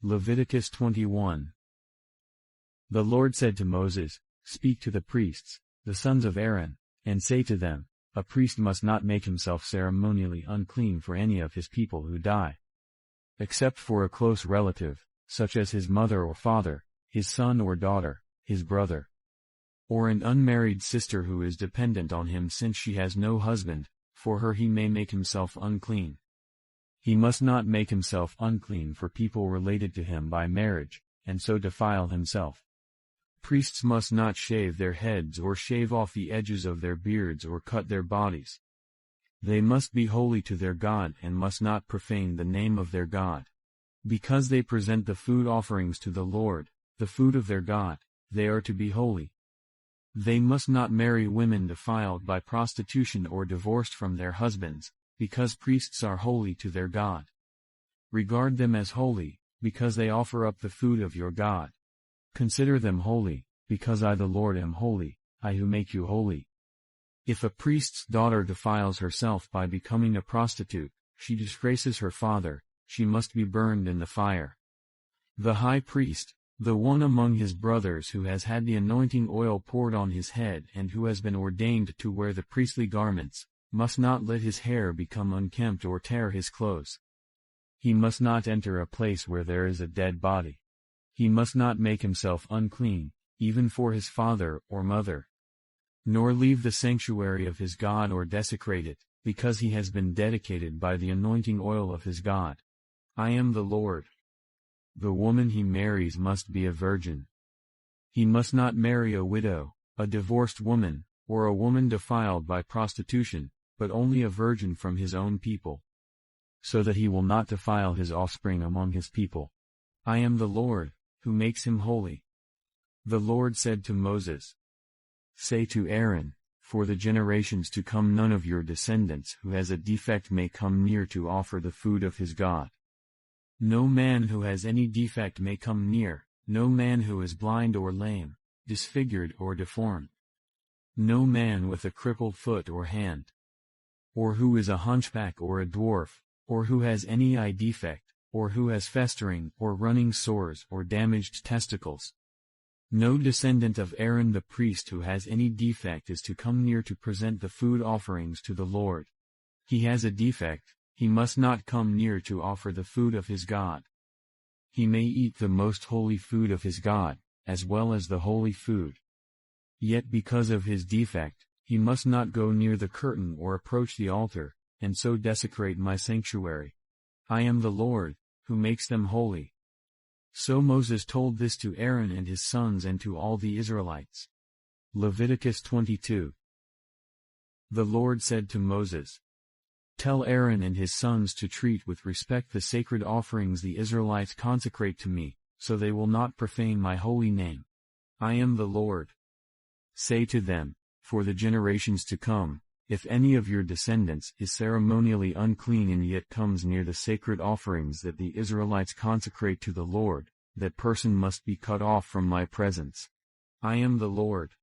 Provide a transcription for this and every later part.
Leviticus 21. The Lord said to Moses, "Speak to the priests, the sons of Aaron, and say to them, a priest must not make himself ceremonially unclean for any of his people who die, except for a close relative, such as his mother or father, his son or daughter, his brother, or an unmarried sister who is dependent on him since she has no husband. For her he may make himself unclean. He must not make himself unclean for people related to him by marriage, and so defile himself. Priests must not shave their heads or shave off the edges of their beards or cut their bodies. They must be holy to their God and must not profane the name of their God. Because they present the food offerings to the Lord, the food of their God, they are to be holy. They must not marry women defiled by prostitution or divorced from their husbands, because priests are holy to their God. Regard them as holy, because they offer up the food of your God. Consider them holy, because I the Lord am holy, I who make you holy. If a priest's daughter defiles herself by becoming a prostitute, she disgraces her father, she must be burned in the fire. The high priest, the one among his brothers who has had the anointing oil poured on his head and who has been ordained to wear the priestly garments, must not let his hair become unkempt or tear his clothes. He must not enter a place where there is a dead body. He must not make himself unclean, even for his father or mother. Nor leave the sanctuary of his God or desecrate it, because he has been dedicated by the anointing oil of his God. I am the Lord. The woman he marries must be a virgin. He must not marry a widow, a divorced woman, or a woman defiled by prostitution, but only a virgin from his own people, so that he will not defile his offspring among his people. I am the Lord, who makes him holy. The Lord said to Moses, "Say to Aaron, for the generations to come none of your descendants who has a defect may come near to offer the food of his God. No man who has any defect may come near, no man who is blind or lame, disfigured or deformed. No man with a crippled foot or hand, or who is a hunchback or a dwarf, or who has any eye defect, or who has festering or running sores or damaged testicles. No descendant of Aaron the priest who has any defect is to come near to present the food offerings to the Lord. He has a defect, he must not come near to offer the food of his God. He may eat the most holy food of his God, as well as the holy food. Yet because of his defect, he must not go near the curtain or approach the altar, and so desecrate my sanctuary. I am the Lord, who makes them holy." So Moses told this to Aaron and his sons and to all the Israelites. Leviticus 22. The Lord said to Moses, "Tell Aaron and his sons to treat with respect the sacred offerings the Israelites consecrate to me, so they will not profane my holy name. I am the Lord. Say to them, for the generations to come, if any of your descendants is ceremonially unclean and yet comes near the sacred offerings that the Israelites consecrate to the Lord, that person must be cut off from my presence. I am the Lord.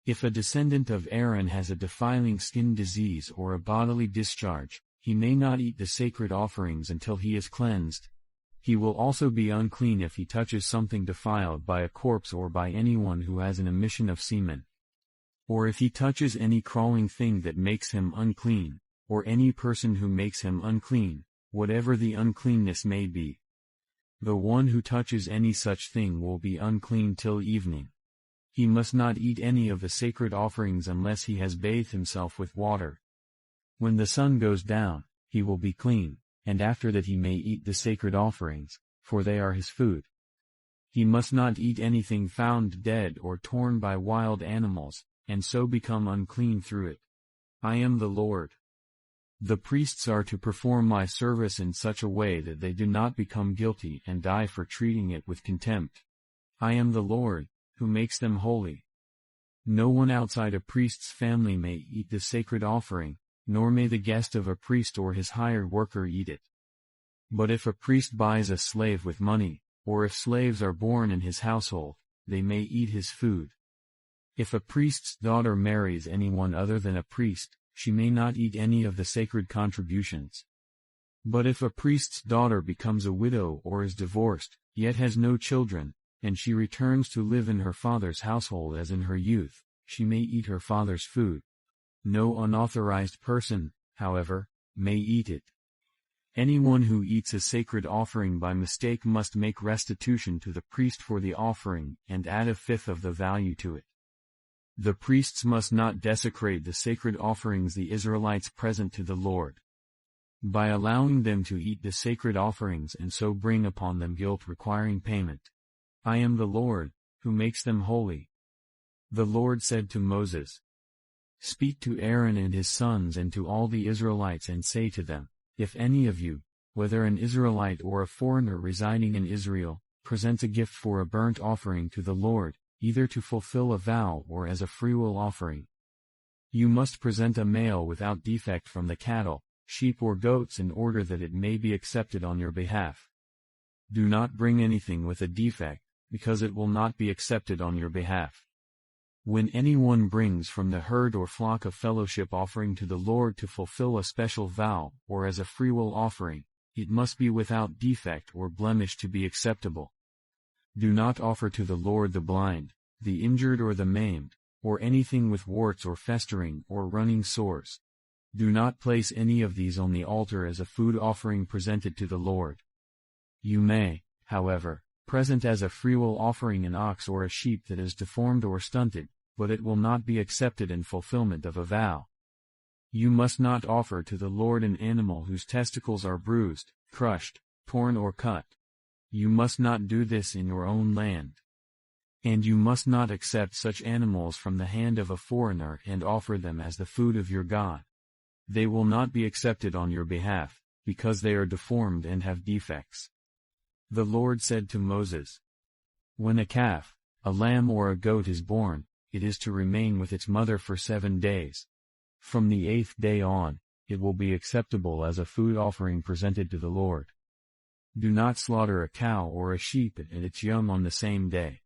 If a descendant of Aaron has a defiling skin disease or a bodily discharge, he may not eat the sacred offerings until he is cleansed. He will also be unclean if he touches something defiled by a corpse or by anyone who has an emission of semen. Or if he touches any crawling thing that makes him unclean, or any person who makes him unclean, whatever the uncleanness may be. The one who touches any such thing will be unclean till evening. He must not eat any of the sacred offerings unless he has bathed himself with water. When the sun goes down, he will be clean, and after that he may eat the sacred offerings, for they are his food. He must not eat anything found dead or torn by wild animals, and so become unclean through it. I am the Lord. The priests are to perform my service in such a way that they do not become guilty and die for treating it with contempt. I am the Lord, who makes them holy. No one outside a priest's family may eat the sacred offering, nor may the guest of a priest or his hired worker eat it. But if a priest buys a slave with money, or if slaves are born in his household, they may eat his food. If a priest's daughter marries anyone other than a priest, she may not eat any of the sacred contributions. But if a priest's daughter becomes a widow or is divorced, yet has no children, and she returns to live in her father's household as in her youth, she may eat her father's food. No unauthorized person, however, may eat it. Anyone who eats a sacred offering by mistake must make restitution to the priest for the offering and add a fifth of the value to it. The priests must not desecrate the sacred offerings the Israelites present to the Lord, by allowing them to eat the sacred offerings and so bring upon them guilt requiring payment. I am the Lord, who makes them holy. The Lord said to Moses, "Speak to Aaron and his sons and to all the Israelites and say to them, if any of you, whether an Israelite or a foreigner residing in Israel, presents a gift for a burnt offering to the Lord, either to fulfill a vow or as a freewill offering, you must present a male without defect from the cattle, sheep or goats in order that it may be accepted on your behalf. Do not bring anything with a defect, because it will not be accepted on your behalf. When anyone brings from the herd or flock a fellowship offering to the Lord to fulfill a special vow or as a freewill offering, it must be without defect or blemish to be acceptable. Do not offer to the Lord the blind, the injured or the maimed, or anything with warts or festering or running sores. Do not place any of these on the altar as a food offering presented to the Lord. You may, however, present as a freewill offering an ox or a sheep that is deformed or stunted, but it will not be accepted in fulfillment of a vow. You must not offer to the Lord an animal whose testicles are bruised, crushed, torn or cut. You must not do this in your own land. And you must not accept such animals from the hand of a foreigner and offer them as the food of your God. They will not be accepted on your behalf, because they are deformed and have defects. The Lord said to Moses, when a calf, a lamb or a goat is born, it is to remain with its mother for 7 days. From the 8th day on, it will be acceptable as a food offering presented to the Lord. Do not slaughter a cow or a sheep and its young on the same day.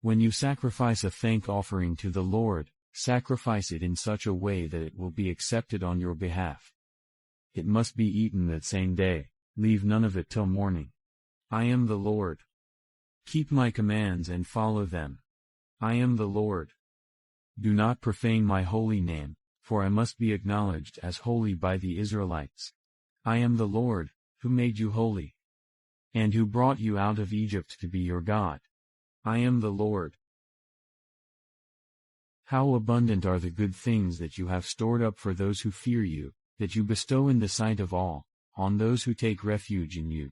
When you sacrifice a thank offering to the Lord, sacrifice it in such a way that it will be accepted on your behalf. It must be eaten that same day, leave none of it till morning. I am the Lord. Keep my commands and follow them. I am the Lord. Do not profane my holy name, for I must be acknowledged as holy by the Israelites. I am the Lord, who made you holy, and who brought you out of Egypt to be your God. I am the Lord. How abundant are the good things that you have stored up for those who fear you, that you bestow in the sight of all, on those who take refuge in you.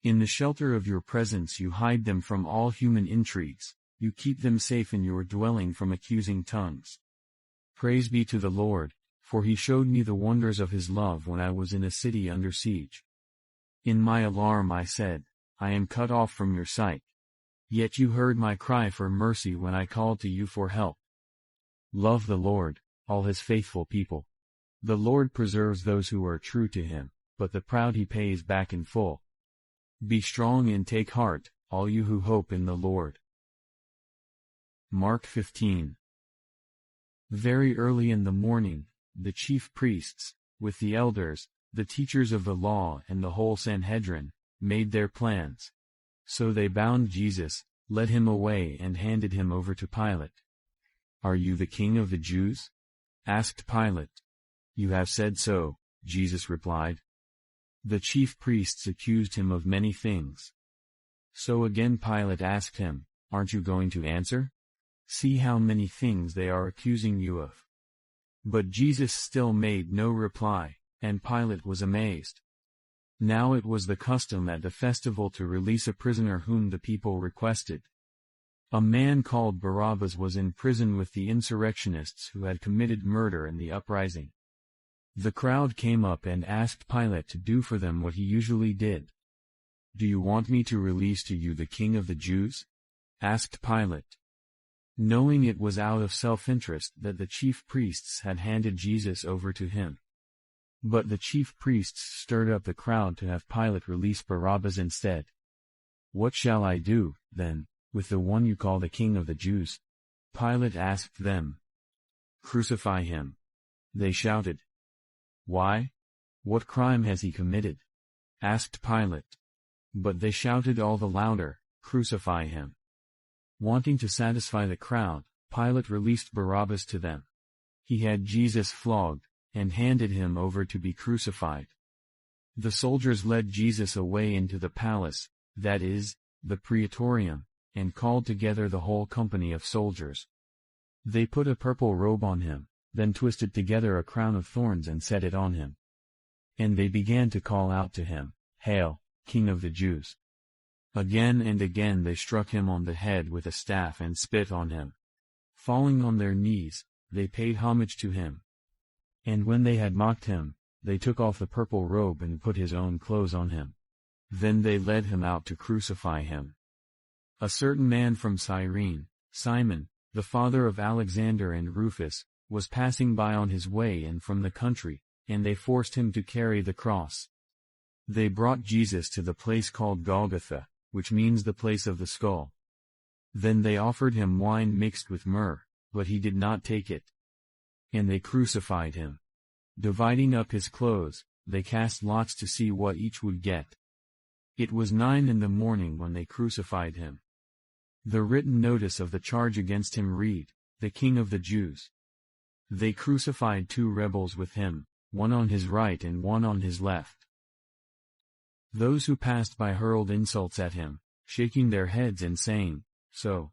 In the shelter of your presence you hide them from all human intrigues, you keep them safe in your dwelling from accusing tongues. Praise be to the Lord, for he showed me the wonders of his love when I was in a city under siege. In my alarm I said, I am cut off from your sight. Yet you heard my cry for mercy when I called to you for help. Love the Lord, all his faithful people. The Lord preserves those who are true to him, but the proud he pays back in full. Be strong and take heart, all you who hope in the Lord. Mark 15. Very early in the morning, the chief priests, with the elders, the teachers of the law and the whole Sanhedrin, made their plans. So they bound Jesus, led him away and handed him over to Pilate. Are you the king of the Jews? Asked Pilate. You have said so, Jesus replied. The chief priests accused him of many things. So again Pilate asked him, aren't you going to answer? See how many things they are accusing you of. But Jesus still made no reply, and Pilate was amazed. Now it was the custom at the festival to release a prisoner whom the people requested. A man called Barabbas was in prison with the insurrectionists who had committed murder in the uprising. The crowd came up and asked Pilate to do for them what he usually did. Do you want me to release to you the king of the Jews? Asked Pilate. Knowing it was out of self-interest that the chief priests had handed Jesus over to him. But the chief priests stirred up the crowd to have Pilate release Barabbas instead. What shall I do, then, with the one you call the king of the Jews? Pilate asked them. Crucify him. They shouted. Why? "What crime has he committed?" asked Pilate. But they shouted all the louder, "Crucify him!" Wanting to satisfy the crowd, Pilate released Barabbas to them. He had Jesus flogged, and handed him over to be crucified. The soldiers led Jesus away into the palace, that is, the praetorium, and called together the whole company of soldiers. They put a purple robe on him, then twisted together a crown of thorns and set it on him. And they began to call out to him, "Hail, King of the Jews!" Again and again they struck him on the head with a staff and spit on him. Falling on their knees, they paid homage to him. And when they had mocked him, they took off the purple robe and put his own clothes on him. Then they led him out to crucify him. A certain man from Cyrene, Simon, the father of Alexander and Rufus, was passing by on his way and from the country, and they forced him to carry the cross. They brought Jesus to the place called Golgotha, which means the place of the skull. Then they offered him wine mixed with myrrh, but he did not take it. And they crucified him. Dividing up his clothes, they cast lots to see what each would get. It was 9 a.m. when they crucified him. The written notice of the charge against him read, "The King of the Jews." They crucified 2 rebels with him, one on his right and one on his left. Those who passed by hurled insults at him, shaking their heads and saying, "So,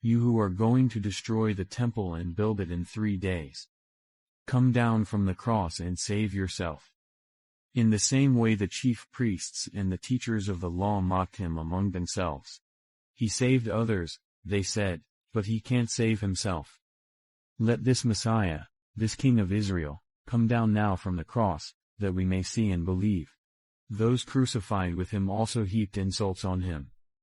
you who are going to destroy the temple and build it in 3 days. Come down from the cross and save yourself." In the same way the chief priests and the teachers of the law mocked him among themselves. "He saved others," they said, "but he can't save himself. Let this Messiah, this King of Israel, come down now from the cross, that we may see and believe." Those crucified with him also heaped insults on him.